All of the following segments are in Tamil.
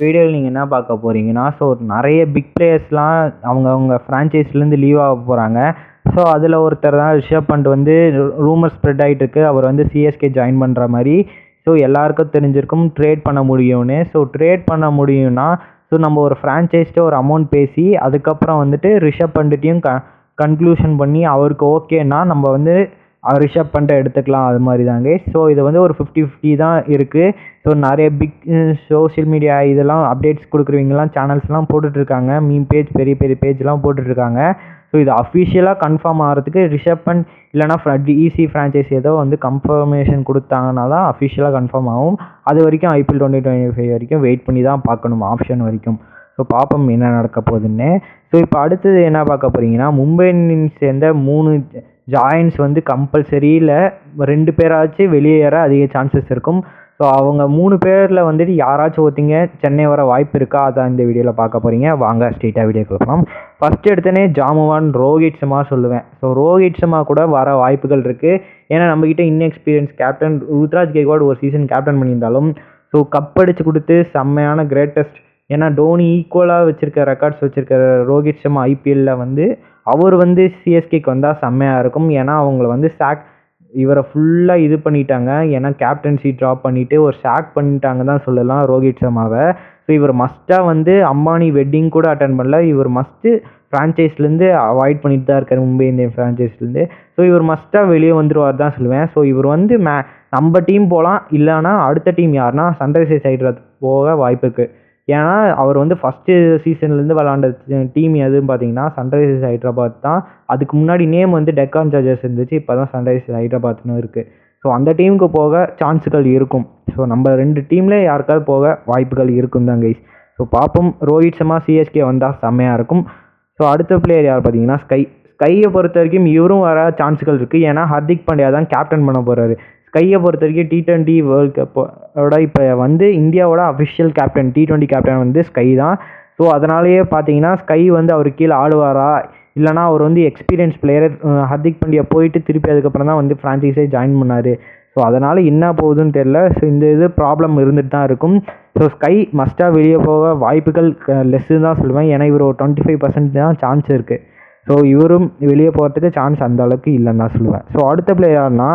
வீடியோவில் நீங்கள் என்ன பார்க்க போகிறீங்கன்னா, ஸோ நிறைய பிக் பிளேயர்ஸ்லாம் அவங்க ஃப்ரான்ச்சைஸ்லேருந்து லீவ் ஆக போகிறாங்க. ஸோ அதில் ஒருத்தர் தான் ரிஷப் பண்ட் வந்து ரூமர் ஸ்ப்ரெட் ஆகிட்டு இருக்கு. அவர் வந்து சிஎஸ்கே ஜாயின் பண்ணுற மாதிரி. ஸோ எல்லாருக்கும் தெரிஞ்சிருக்கும் ட்ரேட் பண்ண முடியும்னு. ஸோ ட்ரேட் பண்ண முடியும்னா, ஸோ நம்ம ஒரு ஃப்ரான்ச்சைஸ்ட்டு ஒரு அமௌண்ட் பேசி அதுக்கப்புறம் வந்துட்டு ரிஷப் பண்ட்டையும் கன்க்ளூஷன் பண்ணி அவருக்கு ஓகேன்னா நம்ம வந்து ரிஷப் பண்ட்டை எடுத்துக்கலாம். அது மாதிரி தாங்க. ஸோ இது வந்து ஒரு 50-50 தான் இருக்குது. ஸோ நிறைய பிக் சோஷியல் மீடியா இதெல்லாம் அப்டேட்ஸ் கொடுக்குறவங்கலாம் சேனல்ஸ்லாம் போட்டுட்ருக்காங்க. மீம் பேஜ் பெரிய பெரிய பேஜ்லாம் போட்டுட்ருக்காங்க. ஸோ இது அஃபிஷியலாக கன்ஃபார்ம் ஆகிறதுக்கு ரிஷப் பண்ட் இல்லைனா டிஇசி ஃப்ரான்ச்சைஸ் ஏதோ வந்து கன்ஃபர்மேஷன் கொடுத்தாங்கன்னா தான் அஃபிஷியலாக கன்ஃபார்ம் ஆகும். அது வரைக்கும் IPL 2025 வரைக்கும் வெயிட் பண்ணி தான் பார்க்கணும் ஆப்ஷன் வரைக்கும். ஸோ பார்ப்போம் என்ன நடக்க போகுதுன்னு. ஸோ இப்போ அடுத்தது என்ன பார்க்க போகிறீங்கன்னா, மும்பை இந்தியன்ஸ் சேர்ந்த 3 ஜாயின்ஸ் வந்து கம்பல்சரி இல்லை 2 பேராச்சும் வெளியேற அதிக சான்சஸ் இருக்கும். ஸோ அவங்க 3 பேரில் வந்துட்டு யாராச்சும் ஒருத்தங்க சென்னை வர வாய்ப்பு இருக்கா, அதான் இந்த வீடியோவில் பார்க்க போகிறீங்க. வாங்க ஸ்ட்ரெயிட்டாக வீடியோ கொடுக்கலாம். ஃபஸ்ட்டு எடுத்தோடனே ஜாமுவான் ரோஹித் சர்மா சொல்லுவேன். ஸோ ரோஹித் சர்மா கூட வர வாய்ப்புகள் இருக்குது. ஏன்னா நம்மக்கிட்ட இன்எக்ஸ்பீரியன்ஸ் கேப்டன் ருத்ராஜ் கெய்க்வாட் ஒரு சீசன் கேப்டன் பண்ணியிருந்தாலும் ஸோ கப் அடிச்சு கொடுத்து செம்மையான கிரேட்டஸ்ட், ஏன்னா டோனி ஈக்குவலாக வச்சுருக்க ரெக்கார்ட்ஸ் வச்சுருக்க ரோஹித் சர்மா ஐபிஎல்லில் வந்து அவர் வந்து சிஎஸ்கேக்கு வந்தால் செம்மையாக இருக்கும். ஏன்னா அவங்கள வந்து இவரை ஃபுல்லாக இது பண்ணிட்டாங்க. ஏன்னா கேப்டன்சி ட்ராப் பண்ணிவிட்டு ஒரு சாக் பண்ணிட்டாங்க தான் சொல்லலாம் ரோஹித் சர்மாவை. ஸோ இவர் மஸ்ட்டாக வந்து அம்பானி வெட்டிங் கூட அட்டன் பண்ணல. இவர் மஸ்ட்டு ஃப்ரான்ச்சைஸ்லேருந்து அவாய்ட் பண்ணிட்டு தான் இருக்கார், மும்பை இந்தியன் ஃப்ரான்ச்சைஸ்லேருந்து. ஸோ இவர் மஸ்ட்டாக வெளியே வந்துடுவார் தான் சொல்லுவேன். ஸோ இவர் வந்து நம்ம டீம் போகலாம், இல்லைனா அடுத்த டீம் யாருன்னா சன்ரைசர்ஸ் ஹைதராபாத் போக வாய்ப்பு இருக்குது. ஏன்னா அவர் வந்து ஃபஸ்ட்டு சீசன்லேருந்து விளாண்ட டீம் எதுன்னு பார்த்தீங்கன்னா சன்ரைசர்ஸ் ஹைதராபாத் தான். அதுக்கு முன்னாடி நேம் வந்து டெக்கான் சார்ஜர்ஸ் இருந்துச்சு. இப்போ தான் சன்ரைசர்ஸ் ஹைதராபாத்னு இருக்குது. ஸோ அந்த டீமுக்கு போக சான்ஸுகள் இருக்கும். ஸோ நம்ம 2 டீமில் யாருக்காவது போக வாய்ப்புகள் இருக்கும் தான் கைஸ். ஸோ பார்ப்போம். ரோஹித் சர்மா சிஎஸ்கே வந்தால் செம்மையாக இருக்கும். ஸோ அடுத்த பிளேயர் யார் பார்த்தீங்கன்னா ஸ்கையை பொறுத்த வரைக்கும் இவரும் வர சான்ஸுகள் இருக்குது. ஏன்னா ஹர்திக் பாண்டியா தான் கேப்டன் பண்ண போகிறாரு. ஸ்கையை பொறுத்த வரைக்கும் T20 வேர்ல்டு கப்போட இப்போ வந்து இந்தியாவோட அஃபிஷியல் கேப்டன் T20 கேப்டன் வந்து ஸ்கை தான். ஸோ அதனாலேயே பார்த்தீங்கன்னா ஸ்கை வந்து அவர் கீழே ஆடுவாரா, இல்லைனா அவர் வந்து எக்ஸ்பீரியன்ஸ் பிளேயர். ஹர்திக் பாண்டியா போயிட்டு திருப்பி அதுக்கப்புறம் தான் வந்து ஃப்ரான்ச்சைஸே ஜாயின் பண்ணார். ஸோ அதனால் என்ன போகுதுன்னு தெரில. ஸோ இந்த இது ப்ராப்ளம் இருந்துட்டு தான் இருக்கும். ஸோ ஸ்கை மஸ்ட்டாக வெளியே போக வாய்ப்புகள் லெஸ்ஸுன்னு தான் சொல்லுவேன். ஏன்னா இவர் ஒரு 25% தான் சான்ஸ் இருக்குது. ஸோ இவரும் வெளியே போகிறதுக்கு சான்ஸ் அந்த அளவுக்கு இல்லைன்னு தான் சொல்லுவேன். ஸோ அடுத்த பிளேயர்னா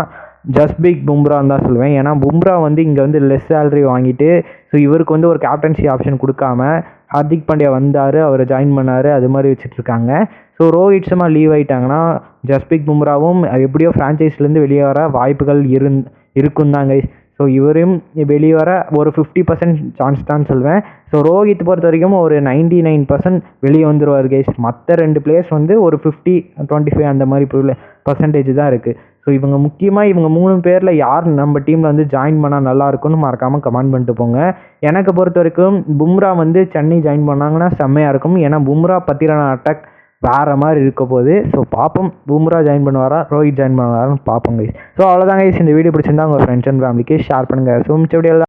ஜஸ்பிரித் பும்ரான்னு தான் சொல்லுவேன். ஏன்னா பும்ரா வந்து இங்கே வந்து லெஸ் சேலரி வாங்கிட்டு ஸோ இவருக்கு வந்து ஒரு கேப்டன்சி ஆப்ஷன் கொடுக்காம ஹர்திக் பாண்டியா வந்தார், அவரை ஜாயின் பண்ணார், அது மாதிரி வச்சுட்ருக்காங்க. ஸோ ரோஹித் சர்மா லீவ் ஆகிட்டாங்கன்னா ஜஸ்பிரித் பும்ராவும் எப்படியோ ஃப்ரான்ச்சைஸ்லேருந்து வெளியே வர வாய்ப்புகள் இருக்கும் தாங்க. ஸோ இவரையும் வெளியே வர ஒரு 50% சான்ஸ் தான் சொல்லுவேன். ஸோ ரோஹித் பொறுத்த வரைக்கும் ஒரு 99% வெளியே வந்துடுவார் கைஸ். மற்ற 2 பிளேயர்ஸ் வந்து ஒரு 50-25 அந்த மாதிரி % தான் இருக்குது. ஸோ இவங்க முக்கியமாக இவங்க 3 பேரில் யார் நம்ம டீமில் வந்து ஜாயின் பண்ணால் நல்லாயிருக்குன்னு மறக்காமல் கமெண்ட் பண்ணிட்டு போங்க. எனக்கு பொறுத்த வரைக்கும் பும்ரா வந்து சென்னை ஜாயின் பண்ணாங்கன்னா செம்மையாக இருக்கும். ஏன்னா பும்ரா பத்திரான அட்டாக் வேறு மாதிரி இருக்க போகுது. ஸோ பார்ப்போம் பும்ரா ஜாயின் பண்ணுவாரா ரோஹித் ஜாயின் பண்ணுவாரான்னு பார்ப்போம் கைஸ். ஸோ அவ்வளோதான் கைஸ். இந்த வீடியோ பிடிச்சிருந்தா உங்கள் ஃப்ரெண்ட்ஸ் அண்ட் ஃபேமிலிக்கு ஷேர் பண்ணுங்கள். ஸோ மிச்ச வீடியோ